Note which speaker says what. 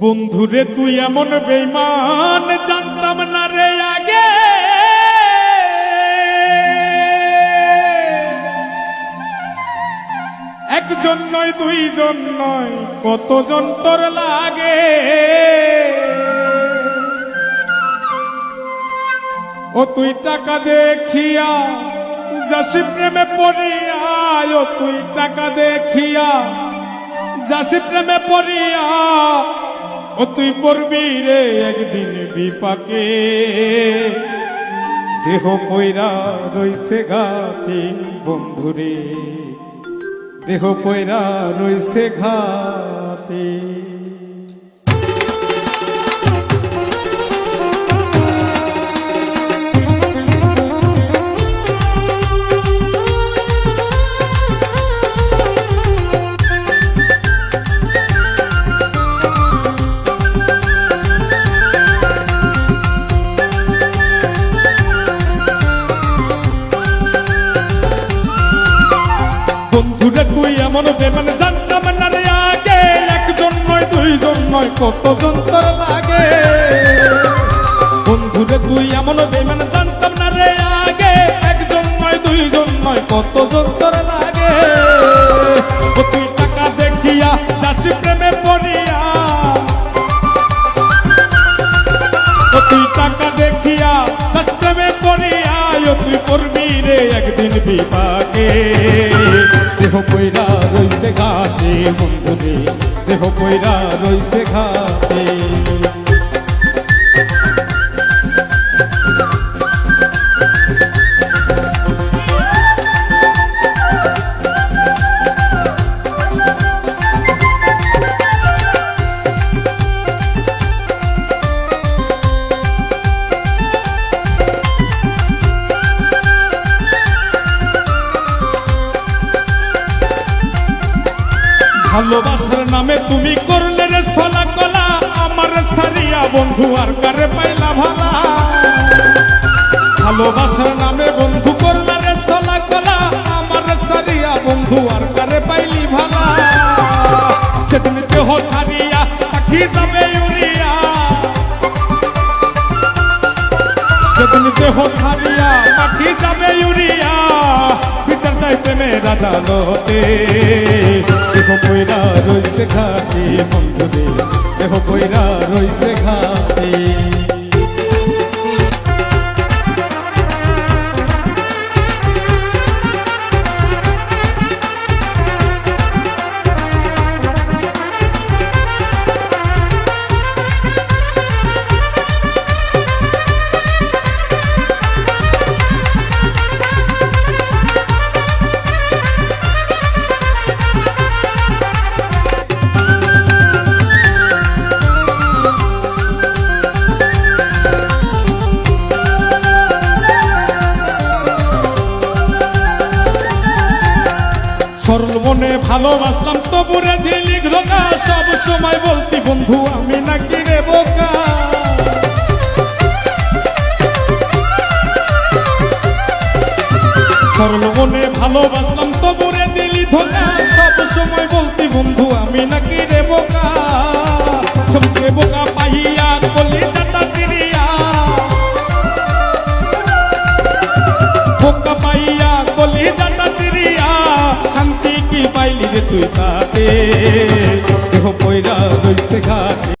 Speaker 1: বন্ধুরে তুই এমন বেঈমান জানতাম না রে আগে, একজন নয় দুইজন নয় কতজন তোর লাগে। ও তুই টাকা দেখিয়া যাসি প্রেমে পড়িয়া, ও তুই টাকা দেখিয়া যাসি প্রেমে পড়িয়া, ও তুই পড়বি রে একদিন বিপাকে। দেহ পয়রা রইছে ঘাটে বন্ধুরে, দেহ পয়রা রইছে ঘাটে। বন্ধুরে তুই এমন বেমান জানতাম না রে আগে, একজন নয় দুইজন নয় কতজন তোর লাগে। বন্ধুরে তুই এমন বেমান জানতাম না রে আগে, একজন নয় দুইজন নয় কতজন তোর লাগে। ও তুই টাকা দেখিয়া যাসি প্রেমে পড়িয়া, ও তুই টাকা দেখিয়া যাস প্রেমে পড়িয়া, ও তুই পড়বি রে একদিন বিপাকে। দেহ পয়রা রইছে ঘাটে বন্ধুরে, দেহ পয়রা রইছে ঘাটে। ভালোবাসার নামে তুমি করলে রে ছলা কলা, আমার সারিয়া বন্ধু আর কারে পাইলা ভালা। ভালোবাসার নামে বন্ধু করলে রে ছলা কলা, আমার সারিয়া বন্ধু আর কারে পাইলি ভালা। সেদিন দেহ সারিয়া পাখি যাবে উড়িয়া, সেদিন দেহ সারিয়া পাখি যাবে উড়িয়া, বিচার চাইতে মেয়ের আদালতে। দেহ পয়রা রইছে ঘাটে বন্ধুরে, দেহ পয়রা রইছে ঘাটে। সরল মনে ভালোবাসলাম তবুরে দিলি ধোকা, সব সময় বলতি বন্ধু আমি নাকি রে বোকা। সরল মনে ভালোবাসলাম তবুরে দিলি ধোকা, সব সময় বলতি বন্ধু আমি নাকি রে বোকা। সবকে বোকা পাইয়া বলি চাটা চিড়িয়া, বোকা পাইয়া বলি চাটা চিড়িয়া, শান্তি কি পাইলি রে তুই তাতে। দেহ পয়রা রইছে ঘাটে